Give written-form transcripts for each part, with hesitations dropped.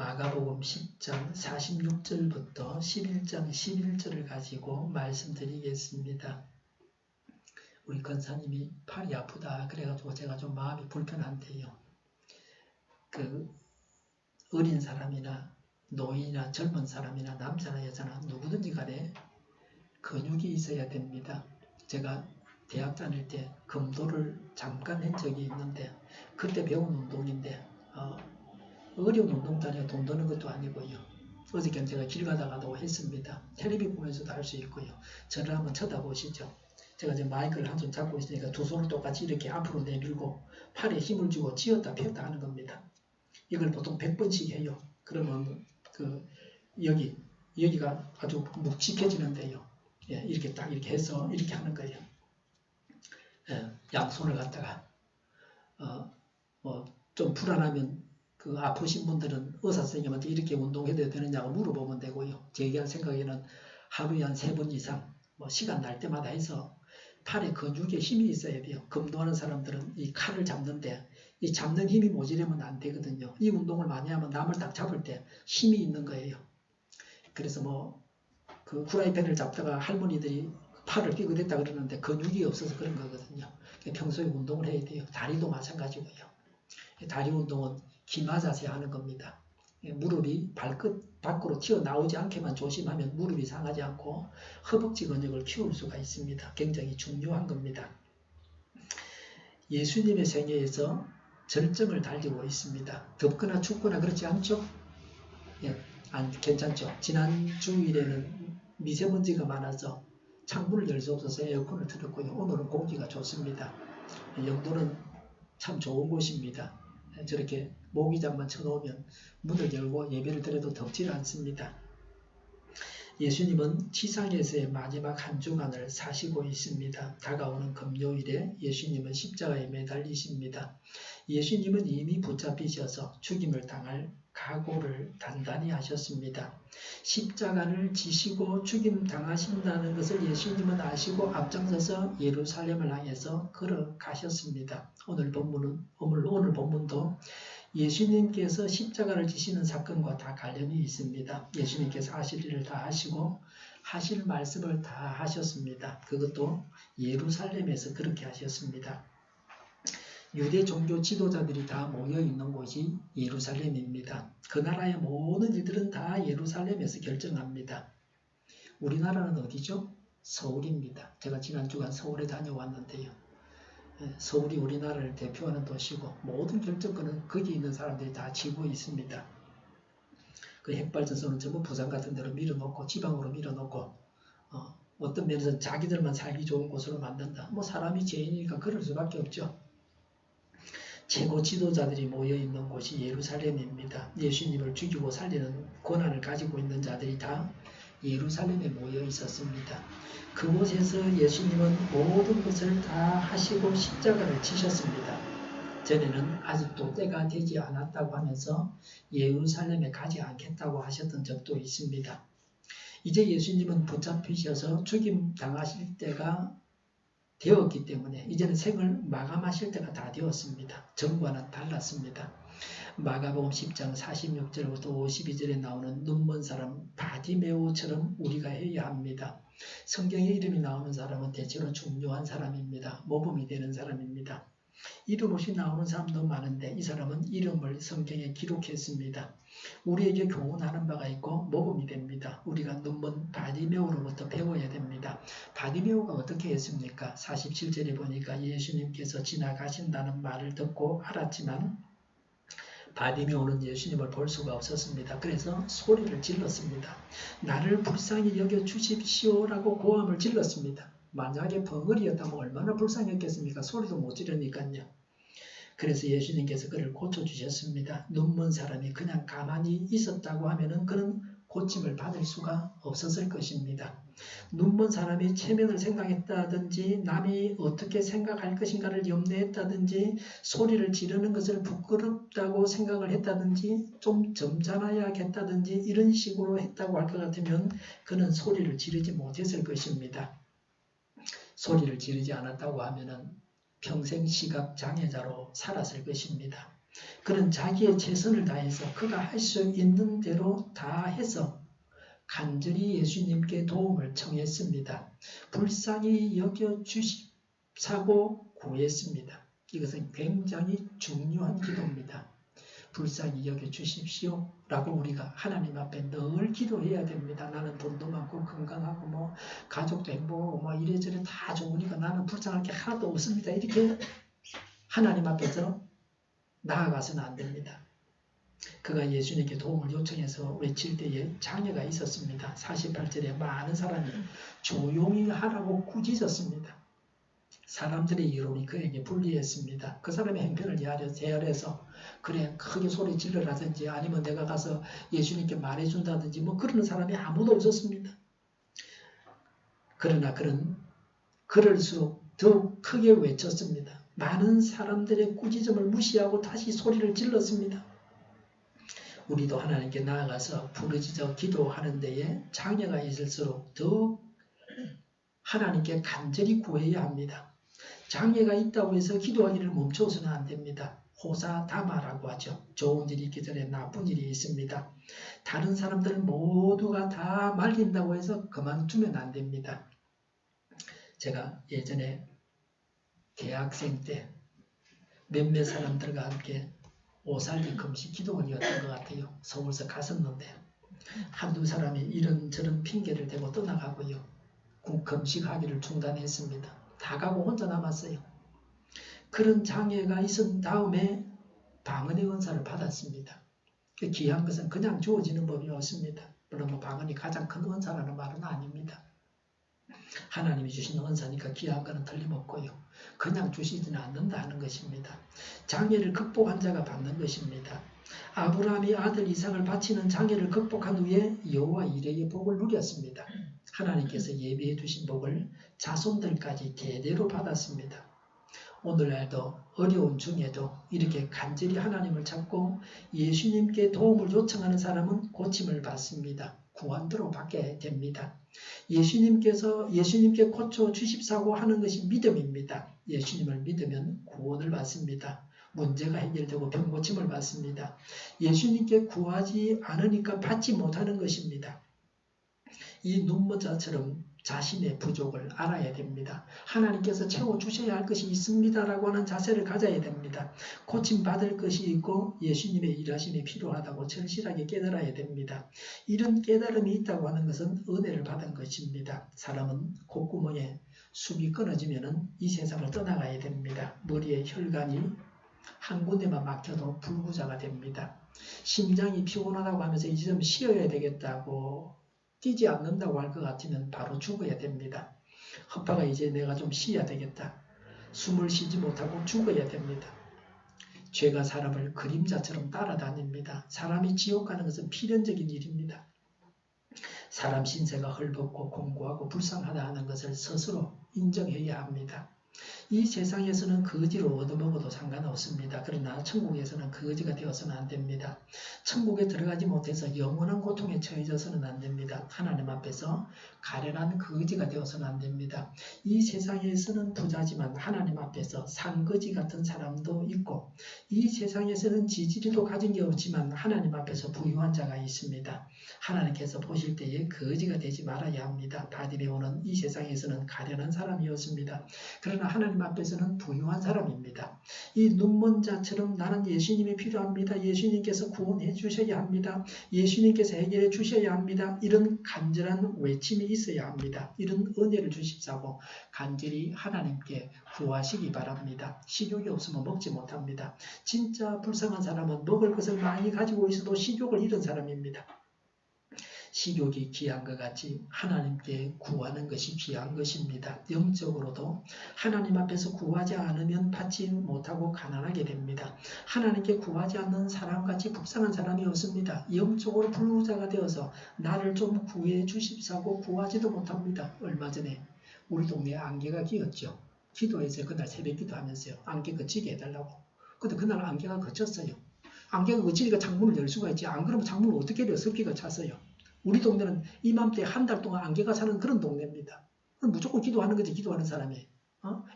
마가복음 10장 46절부터 11장 11절을 가지고 말씀드리겠습니다. 우리 권사님이 팔이 아프다 그래가지고 제가 좀 마음이 불편한데요. 어린 사람이나 노인이나 젊은 사람이나 남자나 여자나 누구든지 간에 근육이 있어야 됩니다. 제가 대학 다닐 때 검도를 잠깐 한 적이 있는데 그때 배운 운동인데 어려운 운동도 아니고 돈 드는 것도 아니고요. 어저께 제가 길 가다가도 했습니다. 텔레비 보면서도 할 수 있고요. 저를 한번 쳐다보시죠. 제가 지금 마이크를 한 손 잡고 있으니까 두 손을 똑같이 이렇게 앞으로 내밀고 팔에 힘을 주고 쥐었다 폈다 하는 겁니다. 이걸 보통 100번씩 해요. 그러면 여기가 아주 묵직해지는데요. 예, 이렇게 딱 이렇게 해서 이렇게 하는 거예요. 예, 양손을 갖다가 좀 불안하면 아프신 분들은 의사 선생님한테 이렇게 운동해도 되느냐고 물어보면 되고요. 제가 생각에는 하루에 한 3번 이상 시간 날 때마다 해서 팔에 근육에 힘이 있어야 돼요. 검도하는 사람들은 이 칼을 잡는데 이 잡는 힘이 모자라면 안 되거든요. 이 운동을 많이 하면 남을 딱 잡을 때 힘이 있는 거예요. 그래서 후라이팬을 잡다가 할머니들이 팔을 삐그댔다 그러는데 근육이 없어서 그런 거거든요. 평소에 운동을 해야 돼요. 다리도 마찬가지고요. 다리 운동은 기마 자세 하는 겁니다. 무릎이 발끝 밖으로 튀어나오지 않게만 조심하면 무릎이 상하지 않고 허벅지 근육을 키울 수가 있습니다. 굉장히 중요한 겁니다. 예수님의 생애에서 절정을 달리고 있습니다. 덥거나 춥거나 그렇지 않죠? 예, 괜찮죠? 지난 주일에는 미세먼지가 많아서 창문을 열 수 없어서 에어컨을 틀었고요. 오늘은 공기가 좋습니다. 영도는 참 좋은 곳입니다. 저렇게 모기장만 쳐놓으면 문을 열고 예배를 드려도 덥지 않습니다. 예수님은 지상에서의 마지막 한 주간을 사시고 있습니다. 다가오는 금요일에 예수님은 십자가에 매달리십니다. 예수님은 이미 붙잡히셔서 죽임을 당할 각오를 단단히 하셨습니다. 십자가를 지시고 죽임 당하신다는 것을 예수님은 아시고 앞장서서 예루살렘을 향해서 걸어가셨습니다. 오늘 본문도 예수님께서 십자가를 지시는 사건과 다 관련이 있습니다. 예수님께서 하실 일을 다 하시고 하실 말씀을 다 하셨습니다. 그것도 예루살렘에서 그렇게 하셨습니다. 유대 종교 지도자들이 다 모여있는 곳이 예루살렘입니다. 그 나라의 모든 일들은 다 예루살렘에서 결정합니다. 우리나라는 어디죠? 서울입니다. 제가 지난 주간 서울에 다녀왔는데요. 서울이 우리나라를 대표하는 도시고 모든 결정권은 거기 있는 사람들이 다 쥐고 있습니다. 그 핵발전소는 전부 부산 같은 데로 밀어놓고 지방으로 밀어놓고 어떤 면에서는 자기들만 살기 좋은 곳으로 만든다. 사람이 죄인이니까 그럴 수밖에 없죠. 최고 지도자들이 모여있는 곳이 예루살렘입니다. 예수님을 죽이고 살리는 권한을 가지고 있는 자들이 다 예루살렘에 모여 있었습니다. 그곳에서 예수님은 모든 것을 다 하시고 십자가를 지셨습니다. 전에는 아직도 때가 되지 않았다고 하면서 예루살렘에 가지 않겠다고 하셨던 적도 있습니다. 이제 예수님은 붙잡히셔서 죽임 당하실 때가 되었기 때문에 이제는 생을 마감하실 때가 다 되었습니다. 전과는 달랐습니다. 마가복음 10장 46절부터 52절에 나오는 눈먼 사람 바디메오처럼 우리가 해야 합니다. 성경에 이름이 나오는 사람은 대체로 중요한 사람입니다. 모범이 되는 사람입니다. 이름 없이 나오는 사람도 많은데 이 사람은 이름을 성경에 기록했습니다. 우리에게 교훈하는 바가 있고 모범이 됩니다. 우리가 눈먼 바디메오로부터 배워야 됩니다. 바디메오가 어떻게 했습니까? 47절에 보니까 예수님께서 지나가신다는 말을 듣고 알았지만 바디메오는 예수님을 볼 수가 없었습니다. 그래서 소리를 질렀습니다. 나를 불쌍히 여겨주십시오라고 고함을 질렀습니다. 만약에 벙어리였다면 얼마나 불쌍했겠습니까? 소리도 못 지르니까요. 그래서 예수님께서 그를 고쳐주셨습니다. 눈먼 사람이 그냥 가만히 있었다고 하면은 그는 고침을 받을 수가 없었을 것입니다. 눈먼 사람이 체면을 생각했다든지 남이 어떻게 생각할 것인가를 염려했다든지 소리를 지르는 것을 부끄럽다고 생각을 했다든지 좀 점잖아야겠다든지 이런 식으로 했다고 할 것 같으면 그는 소리를 지르지 못했을 것입니다. 소리를 지르지 않았다고 하면은 평생 시각장애자로 살았을 것입니다. 그는 자기의 최선을 다해서 그가 할 수 있는 대로 다 해서 간절히 예수님께 도움을 청했습니다. 불쌍히 여겨주십사고 구했습니다. 이것은 굉장히 중요한 기도입니다. 불쌍히 여겨주십시오 라고 우리가 하나님 앞에 늘 기도해야 됩니다. 나는 돈도 많고 건강하고 가족도 행복하고 이래저래 다 좋으니까 나는 불쌍할 게 하나도 없습니다. 이렇게 하나님 앞에서 나아가서는 안 됩니다. 그가 예수님께 도움을 요청해서 외칠 때에 장애가 있었습니다. 48절에 많은 사람이 조용히 하라고 꾸짖었습니다. 사람들의 이론이 그에게 불리했습니다. 그 사람의 행편을 헤아려서 그래 크게 소리 질러라든지 아니면 내가 가서 예수님께 말해준다든지 그러는 사람이 아무도 없었습니다. 그러나 그는 그럴수록 더욱 크게 외쳤습니다. 많은 사람들의 꾸짖음을 무시하고 다시 소리를 질렀습니다. 우리도 하나님께 나아가서 부르짖어 기도하는 데에 장애가 있을수록 더욱 하나님께 간절히 구해야 합니다. 장애가 있다고 해서 기도하기를 멈춰서는 안 됩니다. 호사다마라고 하죠. 좋은 일이 있기 전에 나쁜 일이 있습니다. 다른 사람들 모두가 다 말린다고 해서 그만두면 안 됩니다. 제가 예전에 대학생 때 몇몇 사람들과 함께 오살기 금식 기도원이었던 것 같아요. 서울서 갔었는데 한두 사람이 이런저런 핑계를 대고 떠나가고요. 금식하기를 중단했습니다. 다 가고 혼자 남았어요. 그런 장애가 있은 다음에 방언의 은사를 받았습니다. 귀한 것은 그냥 주어지는 법이 없습니다. 물론 방언이 가장 큰 은사라는 말은 아닙니다. 하나님이 주시는 은사니까 귀한 것은 틀림없고요. 그냥 주시지는 않는다 하는 것입니다. 장애를 극복한 자가 받는 것입니다. 아브라함이 아들 이삭을 바치는 장애를 극복한 후에 여호와 이레의 복을 누렸습니다. 하나님께서 예비해 두신 복을 자손들까지 대대로 받았습니다. 오늘날도 어려운 중에도 이렇게 간절히 하나님을 찾고 예수님께 도움을 요청하는 사람은 고침을 받습니다. 구원대로 받게 됩니다. 예수님께 고쳐주십사고 하는 것이 믿음입니다. 예수님을 믿으면 구원을 받습니다. 문제가 해결되고 병 고침을 받습니다. 예수님께 구하지 않으니까 받지 못하는 것입니다. 이 눈먼자처럼 자신의 부족을 알아야 됩니다. 하나님께서 채워주셔야 할 것이 있습니다라고 하는 자세를 가져야 됩니다. 고침받을 것이 있고 예수님의 일하심이 필요하다고 절실하게 깨달아야 됩니다. 이런 깨달음이 있다고 하는 것은 은혜를 받은 것입니다. 사람은 콧구멍에 숨이 끊어지면 이 세상을 떠나가야 됩니다. 머리에 혈관이 한 군데만 막혀도 불구자가 됩니다. 심장이 피곤하다고 하면서 이제 좀 쉬어야 되겠다고 뛰지 않는다고 할 것 같으면 바로 죽어야 됩니다. 허파가 이제 내가 좀 쉬어야 되겠다. 숨을 쉬지 못하고 죽어야 됩니다. 죄가 사람을 그림자처럼 따라다닙니다. 사람이 지옥 가는 것은 필연적인 일입니다. 사람 신세가 헐벗고 공고하고 불쌍하다 하는 것을 스스로 인정해야 합니다. 이 세상에서는 거지로 얻어먹어도 상관없습니다. 그러나 천국에서는 거지가 되어서는 안 됩니다. 천국에 들어가지 못해서 영원한 고통에 처해져서는 안 됩니다. 하나님 앞에서 가련한 거지가 되어서는 안 됩니다. 이 세상에서는 부자지만 하나님 앞에서 산거지 같은 사람도 있고 이 세상에서는 지지리도 가진 게 없지만 하나님 앞에서 부유한 자가 있습니다. 하나님께서 보실 때에 거지가 되지 말아야 합니다. 바디메오는 이 세상에서는 가련한 사람이었습니다. 그러나 하나님 앞에서는 부유한 사람입니다. 이 눈먼 자처럼 나는 예수님이 필요합니다. 예수님께서 구원해 주셔야 합니다. 예수님께서 해결해 주셔야 합니다. 이런 간절한 외침이 있어야 합니다. 이런 은혜를 주십사고 간절히 하나님께 구하시기 바랍니다. 식욕이 없으면 먹지 못합니다. 진짜 불쌍한 사람은 먹을 것을 많이 가지고 있어도 식욕을 잃은 사람입니다. 식욕이 귀한 것 같이 하나님께 구하는 것이 귀한 것입니다. 영적으로도 하나님 앞에서 구하지 않으면 받지 못하고 가난하게 됩니다. 하나님께 구하지 않는 사람같이 불쌍한 사람이 없습니다. 영적으로 불구자가 되어서 나를 좀 구해 주십사고 구하지도 못합니다. 얼마 전에 우리 동네에 안개가 끼었죠. 기도해서 그날 새벽 기도하면서요. 안개 그치게 해달라고. 근데 그날 안개가 그쳤어요. 안개가 그치니까 창문을 열 수가 있지. 안 그러면 창문을 어떻게 해요? 습기가 찼어요. 우리 동네는 이맘때 한 달 동안 안개가 사는 그런 동네입니다. 무조건 기도하는 거지, 기도하는 사람이.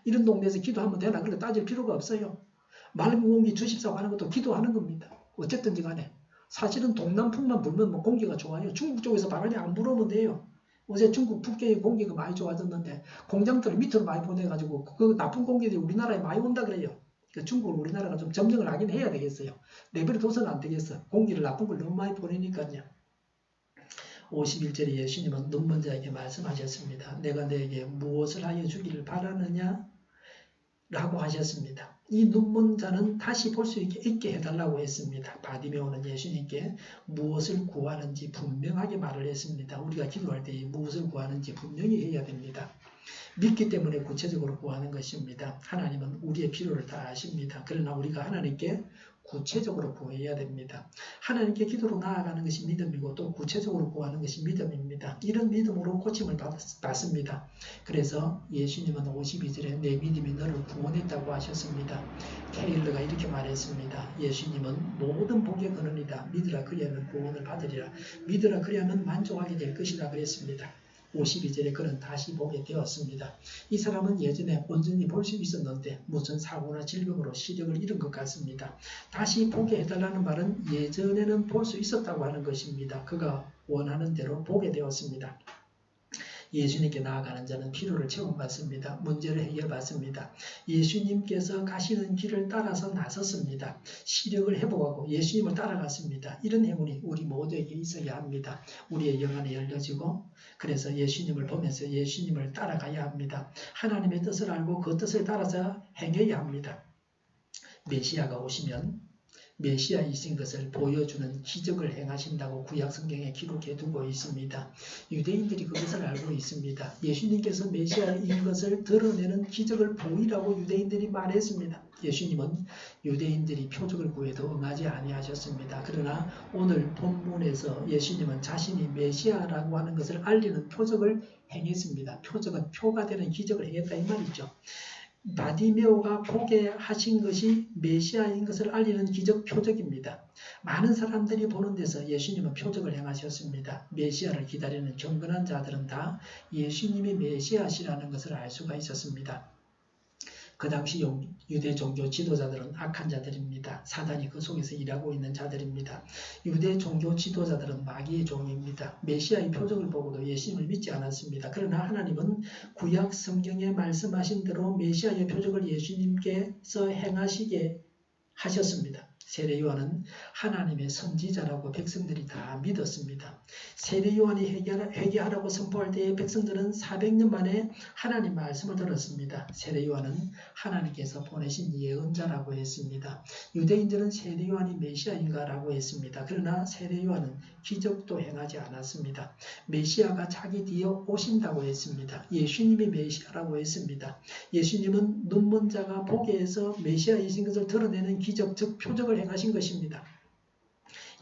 이런 동네에서 기도하면 되나? 그래 따질 필요가 없어요. 맑은 공기 주십사고 하는 것도 기도하는 겁니다. 어쨌든지 간에. 사실은 동남풍만 불면 뭐 공기가 좋아요. 중국 쪽에서 바람이 안 불어오면 돼요. 어제 중국 북경의 공기가 많이 좋아졌는데 공장들을 밑으로 많이 보내가지고 그 나쁜 공기들이 우리나라에 많이 온다 그래요. 그러니까 중국을 우리나라가 좀 점령을 하긴 해야 되겠어요. 내버려 둬서는 안 되겠어. 공기를 나쁜 걸 너무 많이 보내니까요. 51절에 예수님은 눈먼 자에게 말씀하셨습니다. 내가 너에게 무엇을 하여 주기를 바라느냐? 라고 하셨습니다. 이 눈먼 자는 다시 볼 수 있게 해달라고 했습니다. 바디메오는 예수님께 무엇을 구하는지 분명하게 말을 했습니다. 우리가 기도할 때 무엇을 구하는지 분명히 해야 됩니다. 믿기 때문에 구체적으로 구하는 것입니다. 하나님은 우리의 필요를 다 아십니다. 그러나 우리가 하나님께 구체적으로 구해야 됩니다. 하나님께 기도로 나아가는 것이 믿음이고 또 구체적으로 구하는 것이 믿음입니다. 이런 믿음으로 고침을 받습니다. 그래서 예수님은 52절에 내 믿음이 너를 구원했다고 하셨습니다. 케일러가 이렇게 말했습니다. 예수님은 모든 복의 근원이다. 믿으라 그리하면 구원을 받으리라. 믿으라 그리하면 만족하게 될 것이다 그랬습니다. 52절에 그는 다시 보게 되었습니다. 이 사람은 예전에 온전히 볼 수 있었는데 무슨 사고나 질병으로 시력을 잃은 것 같습니다. 다시 보게 해달라는 말은 예전에는 볼 수 있었다고 하는 것입니다. 그가 원하는 대로 보게 되었습니다. 예수님께 나아가는 자는 필요를 채움받습니다. 문제를 해결받습니다. 예수님께서 가시는 길을 따라서 나섰습니다. 시력을 회복하고 예수님을 따라갔습니다. 이런 행운이 우리 모두에게 있어야 합니다. 우리의 영안이 열려지고 그래서 예수님을 보면서 예수님을 따라가야 합니다. 하나님의 뜻을 알고 그 뜻을 따라서 행해야 합니다. 메시아가 오시면 메시아이신 것을 보여주는 기적을 행하신다고 구약성경에 기록해 두고 있습니다. 유대인들이 그것을 알고 있습니다. 예수님께서 메시아인 것을 드러내는 기적을 보이라고 유대인들이 말했습니다. 예수님은 유대인들이 표적을 구해도 응하지 아니하셨습니다. 그러나 오늘 본문에서 예수님은 자신이 메시아라고 하는 것을 알리는 표적을 행했습니다. 표적은 표가 되는 기적을 행했다 이 말이죠. 바디메오가 보게 하신 것이 메시아인 것을 알리는 기적 표적입니다. 많은 사람들이 보는 데서 예수님은 표적을 행하셨습니다. 메시아를 기다리는 경건한 자들은 다 예수님이 메시아시라는 것을 알 수가 있었습니다. 그 당시 유대 종교 지도자들은 악한 자들입니다. 사단이 그 속에서 일하고 있는 자들입니다. 유대 종교 지도자들은 마귀의 종입니다. 메시아의 표적을 보고도 예수님을 믿지 않았습니다. 그러나 하나님은 구약 성경에 말씀하신 대로 메시아의 표적을 예수님께서 행하시게 하셨습니다. 세례 요한은 하나님의 선지자라고 백성들이 다 믿었습니다. 세례 요한이 회개하라고 선포할 때에 백성들은 400년 만에 하나님 말씀을 들었습니다. 세례 요한은 하나님께서 보내신 예언자라고 했습니다. 유대인들은 세례 요한이 메시아인가라고 했습니다. 그러나 세례 요한은 기적도 행하지 않았습니다. 메시아가 자기 뒤에 오신다고 했습니다. 예수님이 메시아라고 했습니다. 예수님은 눈먼 자가 보게 해서 메시아이신 것을 드러내는 기적, 즉 표적을 행하신 것입니다.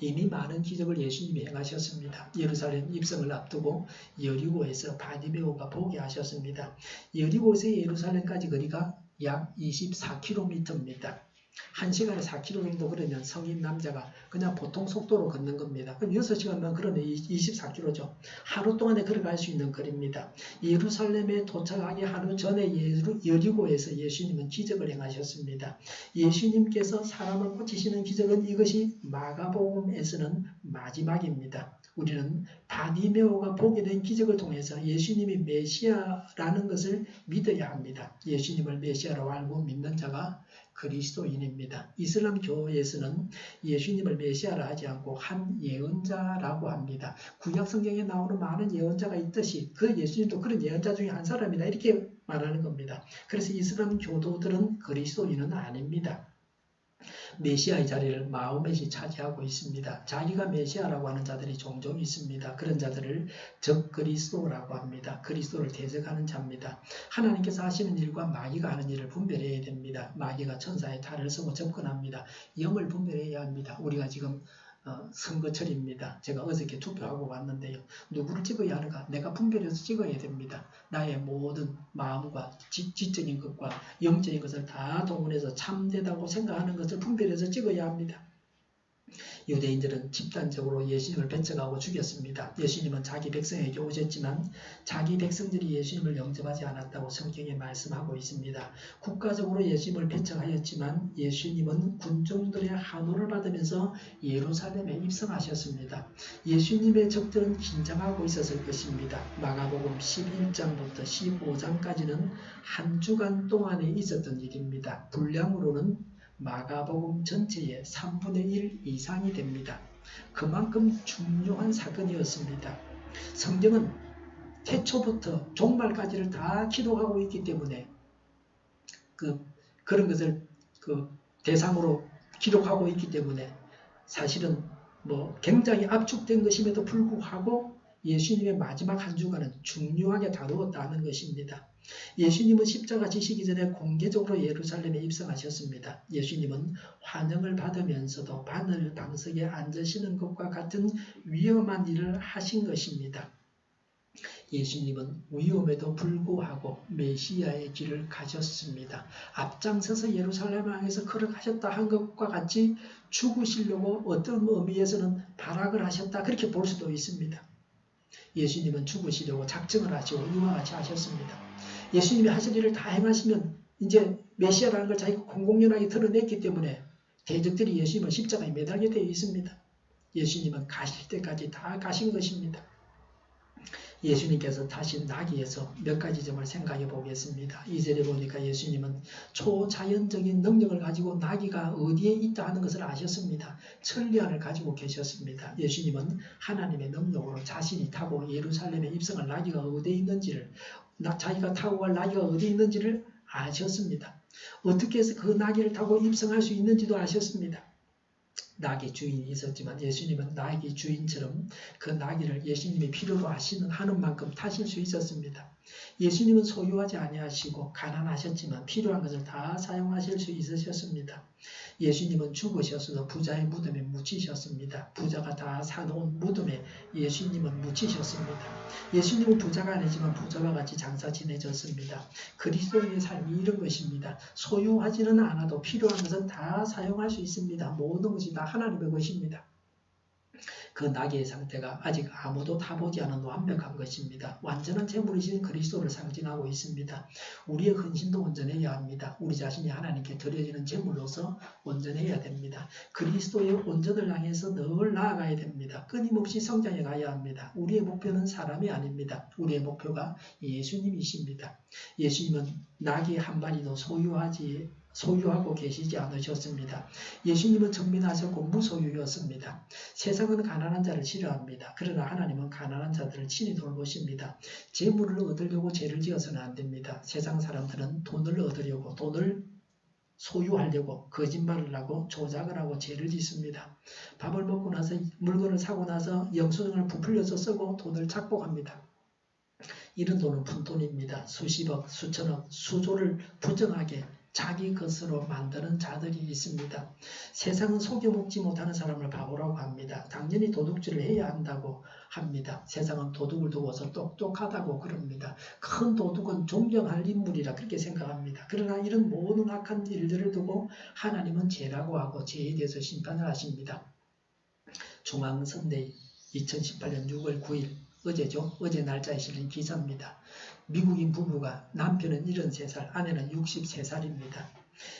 이미 많은 기적을 예수님이 행하셨습니다. 예루살렘 입성을 앞두고 여리고에서 바디메오가 보게 하셨습니다. 여리고에서 예루살렘까지 거리가 약 24km입니다. 1시간에 4km 정도 걸으면 성인 남자가 그냥 보통 속도로 걷는 겁니다. 그럼 6시간만 걸으면 24km죠. 하루 동안에 걸어갈 수 있는 거리입니다. 예루살렘에 도착하기 하루 전에 여리고에서 예수님은 기적을 행하셨습니다. 예수님께서 사람을 고치시는 기적은 이것이 마가복음에서는 마지막입니다. 우리는 바디메오가 보게 된 기적을 통해서 예수님이 메시아라는 것을 믿어야 합니다. 예수님을 메시아로 알고 믿는 자가 그리스도인입니다. 이슬람 교에서는 예수님을 메시아라 하지 않고 한 예언자라고 합니다. 구약 성경에 나오는 많은 예언자가 있듯이 그 예수님도 그런 예언자 중에 한 사람이다 이렇게 말하는 겁니다. 그래서 이슬람 교도들은 그리스도인은 아닙니다. 메시아의 자리를 마호멧이 차지하고 있습니다. 자기가 메시아라고 하는 자들이 종종 있습니다. 그런 자들을 적그리스도라고 합니다. 그리스도를 대적하는 자입니다. 하나님께서 하시는 일과 마귀가 하는 일을 분별해야 됩니다. 마귀가 천사의 탈을 쓰고 접근합니다. 영을 분별해야 합니다. 우리가 지금 선거철입니다. 제가 어저께 투표하고 왔는데요. 누구를 찍어야 하는가? 내가 분별해서 찍어야 됩니다. 나의 모든 마음과 지적인 것과 영적인 것을 다 동원해서 참되다고 생각하는 것을 분별해서 찍어야 합니다. 유대인들은 집단적으로 예수님을 배척하고 죽였습니다. 예수님은 자기 백성에게 오셨지만 자기 백성들이 예수님을 영접하지 않았다고 성경에 말씀하고 있습니다. 국가적으로 예수님을 배척하였지만 예수님은 군중들의 한호를 받으면서 예루살렘에 입성하셨습니다. 예수님의 적들은 긴장하고 있었을 것입니다. 마가복음 11장부터 15장까지는 한 주간 동안에 있었던 일입니다. 분량으로는 마가복음 전체의 3분의 1 이상이 됩니다. 그만큼 중요한 사건이었습니다. 성경은 태초부터 종말까지를 다 기록하고 있기 때문에 그런 것을 대상으로 기록하고 있기 때문에 사실은 굉장히 압축된 것임에도 불구하고 예수님의 마지막 한 주간은 중요하게 다루었다는 것입니다. 예수님은 십자가 지시기 전에 공개적으로 예루살렘에 입성하셨습니다. 예수님은 환영을 받으면서도 바늘 방석에 앉으시는 것과 같은 위험한 일을 하신 것입니다. 예수님은 위험에도 불구하고 메시아의 길을 가셨습니다. 앞장서서 예루살렘을 향해서 걸어가셨다 한 것과 같이 죽으시려고 어떤 의미에서는 발악을 하셨다 그렇게 볼 수도 있습니다. 예수님은 죽으시려고 작정을 하시고 이와 같이 하셨습니다. 예수님이 하실 일을 다 행하시면 이제 메시아라는 걸 자기가 공공연하게 드러냈기 때문에 대적들이 예수님을 십자가에 매달게 되어 있습니다. 예수님은 가실 때까지 다 가신 것입니다. 예수님께서 타신 나귀에서 몇 가지 점을 생각해 보겠습니다. 2절에 보니까 예수님은 초자연적인 능력을 가지고 나귀가 어디에 있다 하는 것을 아셨습니다. 천리안을 가지고 계셨습니다. 예수님은 하나님의 능력으로 자신이 타고 예루살렘에 입성할 나귀가 어디에 있는지를 자기가 타고 갈 나귀가 어디에 있는지를 아셨습니다. 어떻게 해서 그 나귀를 타고 입성할 수 있는지도 아셨습니다. 나귀 주인이 있었지만 예수님은 나귀 주인처럼 그 나귀를 예수님이 필요로 하는 만큼 타실 수 있었습니다. 예수님은 소유하지 아니하시고 가난하셨지만 필요한 것을 다 사용하실 수 있으셨습니다. 예수님은 죽으셔서 부자의 무덤에 묻히셨습니다. 부자가 다 사놓은 무덤에 예수님은 묻히셨습니다. 예수님은 부자가 아니지만 부자와 같이 장사 지내셨습니다. 그리스도인의 삶이 이런 것입니다. 소유하지는 않아도 필요한 것은 다 사용할 수 있습니다. 모든 것이 다 하나님의 것입니다. 그 나귀의 상태가 아직 아무도 타보지 않은 완벽한 것입니다. 완전한 재물이신 그리스도를 상징하고 있습니다. 우리의 헌신도 온전해야 합니다. 우리 자신이 하나님께 드려지는 재물로서 온전해야 됩니다. 그리스도의 온전을 향해서 늘 나아가야 됩니다. 끊임없이 성장해 가야 합니다. 우리의 목표는 사람이 아닙니다. 우리의 목표가 예수님이십니다. 예수님은 나귀 한 마리도 소유하고 계시지 않으셨습니다. 예수님은 정민하셨고 무소유였습니다. 세상은 가난한 자를 싫어합니다. 그러나 하나님은 가난한 자들을 친히 돌보십니다. 재물을 얻으려고 죄를 지어서는 안 됩니다. 세상 사람들은 돈을 얻으려고 돈을 소유하려고 거짓말을 하고 조작을 하고 죄를 짓습니다. 밥을 먹고 나서 물건을 사고 나서 영수증을 부풀려서 쓰고 돈을 착복합니다. 이런 돈은 푼돈입니다. 수십억, 수천억, 수조를 부정하게 자기 것으로 만드는 자들이 있습니다. 세상은 속여먹지 못하는 사람을 바보라고 합니다. 당연히 도둑질을 해야 한다고 합니다. 세상은 도둑을 두고서 똑똑하다고 그럽니다. 큰 도둑은 존경할 인물이라 그렇게 생각합니다. 그러나 이런 모든 악한 일들을 두고 하나님은 죄라고 하고 죄에 대해서 심판을 하십니다. 중앙선대위 2018년 6월 9일 어제죠. 어제 날짜에 실린 기사입니다. 미국인 부부가 남편은 73살, 아내는 63살입니다.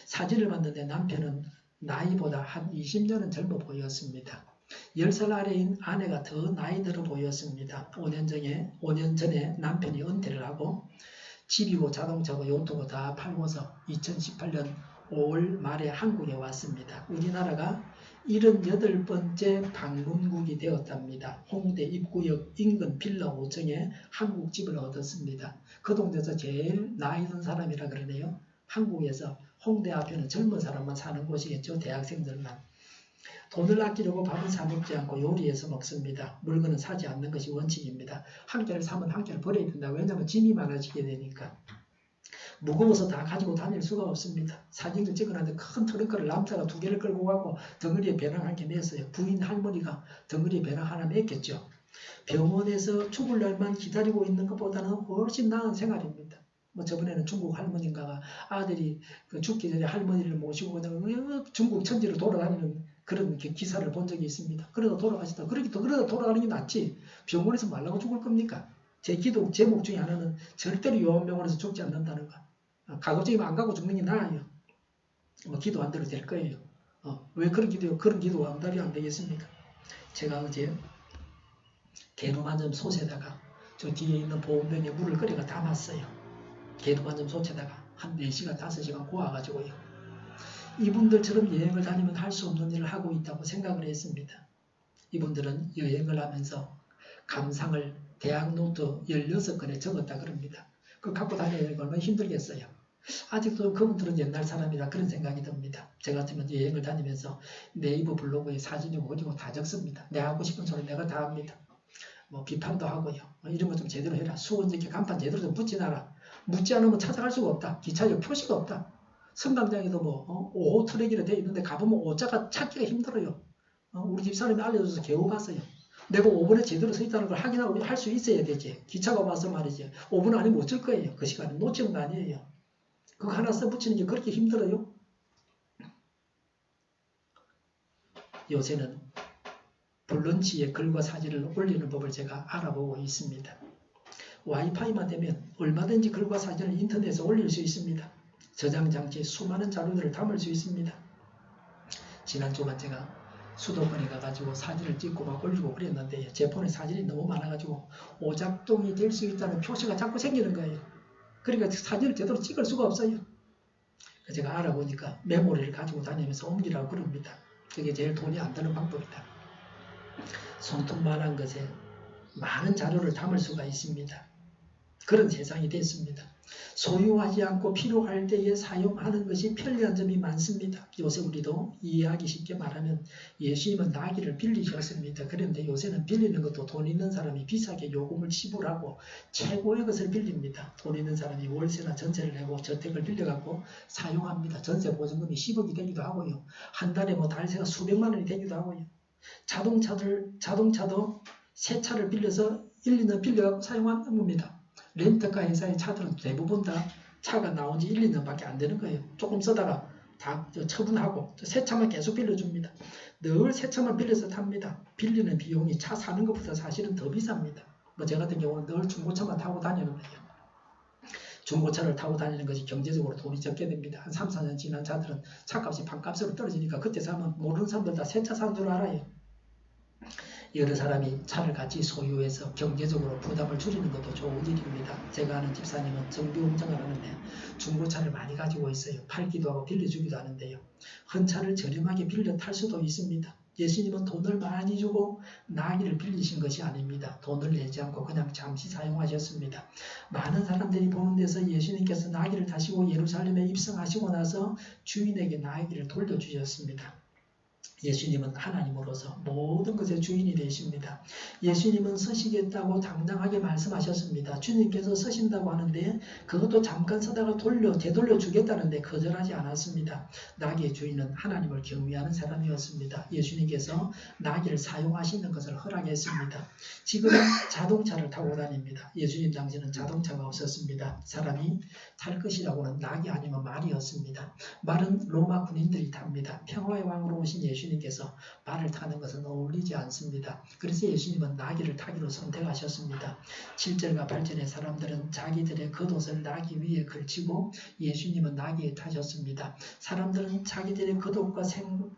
사진을 봤는데 남편은 나이보다 한 20년은 젊어 보였습니다. 10살 아래인 아내가 더 나이 들어 보였습니다. 5년 전에 남편이 은퇴를 하고 집이고 자동차고 요트고 다 팔고서 2018년 5월 말에 한국에 왔습니다. 우리나라가 78번째 방문국이 되었답니다. 홍대 입구역 인근 빌라 5층에 한국 집을 얻었습니다. 그 동네에서 제일 나이 든 사람이라 그러네요. 한국에서 홍대 앞에는 젊은 사람만 사는 곳이겠죠. 대학생들만. 돈을 아끼려고 밥은 사 먹지 않고 요리해서 먹습니다. 물건은 사지 않는 것이 원칙입니다. 한 개를 사면 한 개를 버려야 된다. 왜냐하면 짐이 많아지게 되니까. 무거워서 다 가지고 다닐 수가 없습니다. 사진을 찍어놨는데 큰 트렁크를 남자가 2개를 끌고 가고 덩어리에 배낭 한 개 맸어요. 부인 할머니가 덩어리에 배낭 하나 맸겠죠. 병원에서 죽을 날만 기다리고 있는 것보다는 훨씬 나은 생활입니다. 저번에는 중국 할머니인가가 아들이 죽기 전에 할머니를 모시고 그냥 중국 천지를 돌아다니는 그런 기사를 본 적이 있습니다. 그러다 돌아가시다. 그러다 돌아가는 게 낫지. 병원에서 말라고 죽을 겁니까? 제 기도 제목 중에 하나는 절대로 요한병원에서 죽지 않는다는 거. 가급적이면 안 가고 죽는 게 나아요. 기도 안 들어도 될 거예요. 왜 그런 기도가 응답이 안 되겠습니까? 제가 어제 개놈 한 점 솥에다가 저 뒤에 있는 보온병에 물을 끓여가 담았어요. 개놈 한 점 솥에다가 한 4시간, 5시간 고아가지고요. 이분들처럼 여행을 다니면 할 수 없는 일을 하고 있다고 생각을 했습니다. 이분들은 여행을 하면서 감상을 대학 노트 16권에 적었다 그럽니다. 그거 갖고 다니는 거 얼마나 힘들겠어요. 아직도 그분들은 옛날 사람이라 그런 생각이 듭니다. 저 같으면 여행을 다니면서 네이버 블로그에 사진이고 어디고 다 적습니다. 내가 하고 싶은 소리 내가 다 합니다. 비판도 하고요. 이런 거 좀 제대로 해라. 수원적인 간판 제대로 좀 붙여놔라. 묻지 않으면 찾아갈 수가 없다. 기차역 표시가 없다. 성당장에도 5호 트랙이라 되어 있는데 가보면 5자가 찾기가 힘들어요. 우리 집사람이 알려줘서 겨우 봤어요. 내가 5분에 제대로 서 있다는 걸 확인하고 할 수 있어야 되지. 기차가 와서 말이지. 5분 안에 못 줄 거예요. 그 시간에 놓치는 거 아니에요. 그거 하나 써붙이는 게 그렇게 힘들어요? 요새는 블런치에 글과 사진을 올리는 법을 제가 알아보고 있습니다. 와이파이만 되면 얼마든지 글과 사진을 인터넷에 올릴 수 있습니다. 저장 장치에 수많은 자료들을 담을 수 있습니다. 지난 주간 제가 수도권에 가가지고 사진을 찍고 막 올리고 그랬는데 제 폰에 사진이 너무 많아가지고 오작동이 될 수 있다는 표시가 자꾸 생기는 거예요. 그러니까 사진을 제대로 찍을 수가 없어요. 제가 알아보니까 메모리를 가지고 다니면서 옮기라고 그럽니다. 그게 제일 돈이 안 드는 방법이다. 손톱만한 것에 많은 자료를 담을 수가 있습니다. 그런 세상이 됐습니다. 소유하지 않고 필요할 때에 사용하는 것이 편리한 점이 많습니다. 요새 우리도 이해하기 쉽게 말하면 예수님은 나귀를 빌리셨습니다. 그런데 요새는 빌리는 것도 돈 있는 사람이 비싸게 요금을 지불하고 최고의 것을 빌립니다. 돈 있는 사람이 월세나 전세를 내고 저택을 빌려갖고 사용합니다. 전세 보증금이 10억이 되기도 하고요. 한 달에 달세가 수백만 원이 되기도 하고요. 자동차도 새 차를 빌려서 1, 2년 빌려갖고 사용하는 겁니다. 렌터카 회사의 차들은 대부분 다 차가 나온 지 1, 2년밖에 안 되는 거예요. 조금 쓰다가 다 처분하고 새 차만 계속 빌려줍니다. 늘 새 차만 빌려서 탑니다. 빌리는 비용이 차 사는 것보다 사실은 더 비쌉니다. 저 같은 경우는 늘 중고차만 타고 다니는 거예요. 중고차를 타고 다니는 것이 경제적으로 돈이 적게 됩니다. 한 3, 4년 지난 차들은 차값이 반값으로 떨어지니까 그때 사면 모르는 사람들 다 새 차 산 줄 알아요. 여러 사람이 차를 같이 소유해서 경제적으로 부담을 줄이는 것도 좋은 일입니다. 제가 아는 집사님은 정비공장을 하는데 중고차를 많이 가지고 있어요. 팔기도 하고 빌려주기도 하는데요. 헌차를 저렴하게 빌려 탈 수도 있습니다. 예수님은 돈을 많이 주고 나귀를 빌리신 것이 아닙니다. 돈을 내지 않고 그냥 잠시 사용하셨습니다. 많은 사람들이 보는 데서 예수님께서 나귀를 타시고 예루살렘에 입성하시고 나서 주인에게 나귀를 돌려주셨습니다. 예수님은 하나님으로서 모든 것의 주인이 되십니다. 예수님은 서시겠다고 당당하게 말씀하셨습니다. 주님께서 서신다고 하는데 그것도 잠깐 서다가 되돌려 주겠다는데 거절하지 않았습니다. 나귀의 주인은 하나님을 경외하는 사람이었습니다. 예수님께서 나귀를 사용하시는 것을 허락했습니다. 지금은 자동차를 타고 다닙니다. 예수님 당시에는 자동차가 없었습니다. 사람이 탈 것이라고는 나귀 아니면 말이었습니다. 말은 로마 군인들이 탑니다. 평화의 왕으로 오신 예수님께서 말을 타는 것은 어울리지 않습니다. 그래서 예수님은 나귀를 타기로 선택하셨습니다. 7절과 8절의 사람들은 자기들의 겉옷을 나귀 위에 걸치고 예수님은 나귀에 타셨습니다. 사람들은 자기들의 겉옷과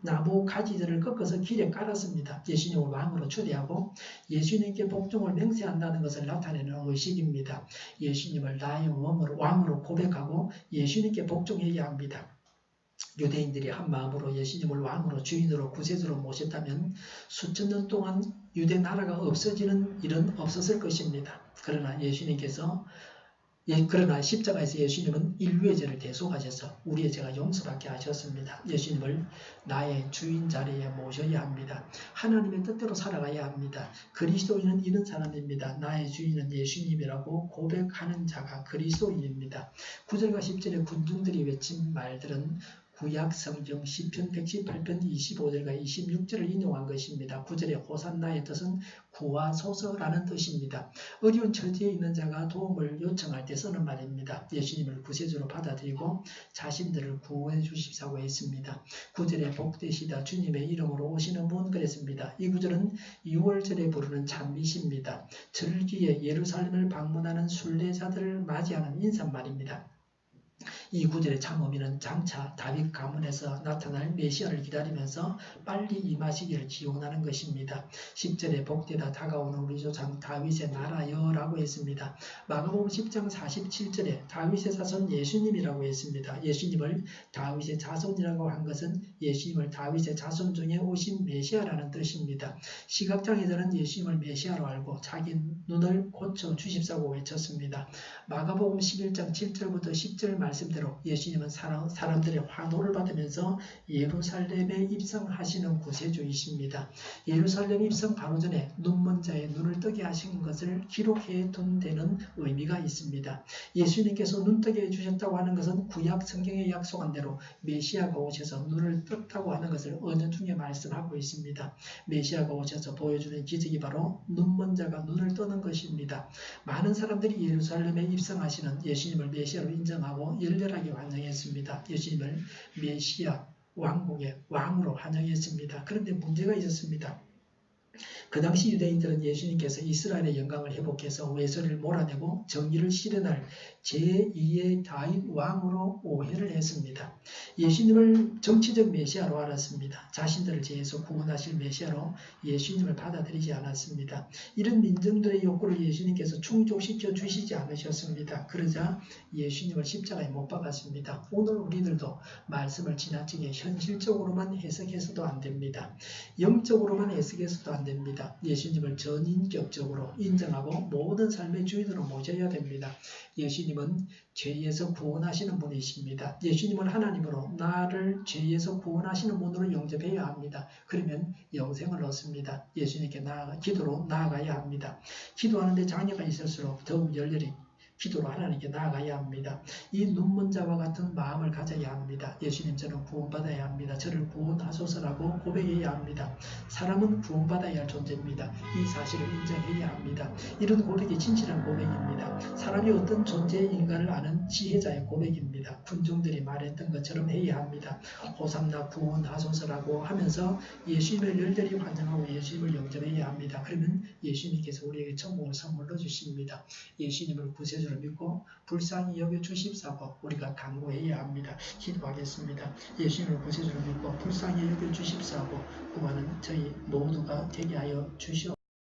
나무 가지들을 꺾어서 길에 깔았습니다. 예수님을 왕으로 초대하고 예수님께 복종을 맹세한다는 것을 나타내는 의식입니다. 예수님을 나의 왕으로 고백하고 예수님께 복종해야 합니다. 유대인들이 한 마음으로 예수님을 왕으로 주인으로 구세주로 모셨다면 수천 년 동안 유대 나라가 없어지는 일은 없었을 것입니다. 그러나 십자가에서 예수님은 인류의 죄를 대속하셔서 우리의 죄가 용서받게 하셨습니다. 예수님을 나의 주인 자리에 모셔야 합니다. 하나님의 뜻대로 살아가야 합니다. 그리스도인은 이런 사람입니다. 나의 주인은 예수님이라고 고백하는 자가 그리스도인입니다. 9절과 10절의 군중들이 외친 말들은 구약 성경 시편 118편 25절과 26절을 인용한 것입니다. 9절의 호산나의 뜻은 구하소서라는 뜻입니다. 어려운 처지에 있는 자가 도움을 요청할 때 쓰는 말입니다. 예수님을 구세주로 받아들이고 자신들을 구원해 주십사고 했습니다. 9절에 복되시다 주님의 이름으로 오시는 분 그랬습니다. 이 구절은 6월절에 부르는 찬미시입니다. 절기에 예루살렘을 방문하는 순례자들을 맞이하는 인사말입니다. 이 구절의 참의미는 장차 다윗 가문에서 나타날 메시아를 기다리면서 빨리 임하시기를 기원하는 것입니다. 10절에 복되다 다가오는 우리 조상 다윗의 나라여 라고 했습니다. 마가복음 10장 47절에 다윗의 자손 예수님이라고 했습니다. 예수님을 다윗의 자손이라고 한 것은 예수님을 다윗의 자손 중에 오신 메시아라는 뜻입니다. 시각장애자는 예수님을 메시아로 알고 자기 눈을 고쳐 주십사고 외쳤습니다. 마가복음 11장 7절부터 10절 말씀대로 예수님은 사람들의 환호를 받으면서 예루살렘에 입성하시는 구세주이십니다. 예루살렘 입성 바로 전에 눈먼 자의 눈을 뜨게 하신 것을 기록해 둔 데는 의미가 있습니다. 예수님께서 눈뜨게 해주셨다고 하는 것은 구약 성경에 약속한 대로 메시아가 오셔서 눈을 떴다고 하는 것을 언어 중에 말씀하고 있습니다. 메시아가 오셔서 보여주는 기적이 바로 눈먼 자가 눈을 뜨는 것입니다. 많은 사람들이 예루살렘에 입성하시는 예수님을 메시아로 인정하고 열렬하게 환영했습니다. 예수님을 메시아 왕국의 왕으로 환영했습니다. 그런데 문제가 있었습니다. 그 당시 유대인들은 예수님께서 이스라엘의 영광을 회복해서 외설을 몰아내고 정의를 실현할 제2의 다윗 왕으로 오해를 했습니다. 예수님을 정치적 메시아로 알았습니다. 자신들을 죄에서 구원하실 메시아로 예수님을 받아들이지 않았습니다. 이런 민중들의 욕구를 예수님께서 충족시켜 주시지 않으셨습니다. 그러자 예수님을 십자가에 못 박았습니다. 오늘 우리들도 말씀을 지나치게 현실적으로만 해석해서도 안 됩니다. 영적으로만 해석해서도 안 됩니다. 예수님을 전인격적으로 인정하고 모든 삶의 주인으로 모셔야 됩니다. 예수님은 죄에서 구원하시는 분이십니다. 예수님을 하나님으로 나를 죄에서 구원하시는 분으로 영접해야 합니다. 그러면 영생을 얻습니다. 예수님께 기도로 나아가야 합니다. 기도하는데 장애가 있을수록 더욱 열렬히 기도로 하나님께 나아가야 합니다. 이 눈먼 자와 같은 마음을 가져야 합니다. 예수님 저는 구원받아야 합니다. 저를 구원하소서라고 고백해야 합니다. 사람은 구원받아야 할 존재입니다. 이 사실을 인정해야 합니다. 이런 고백이 진실한 고백입니다. 사람이 어떤 존재인가를 아는 지혜자의 고백입니다. 군중들이 말했던 것처럼 해야 합니다. 호산나 구원하소서라고 하면서 예수님을 열렬히 환영하고 예수님을 영접해야 합니다. 그러면 예수님께서 우리에게 천국을 선물로 주십니다. 예수님을 구세주로 믿고 불쌍히 여겨 주십사고 우리가 간구해야 합니다. 기도하겠습니다. 예수님을 구세주로 믿고 불쌍히 여겨 주십사고 구하는 저희 모두가 되게 하여 주시옵소서.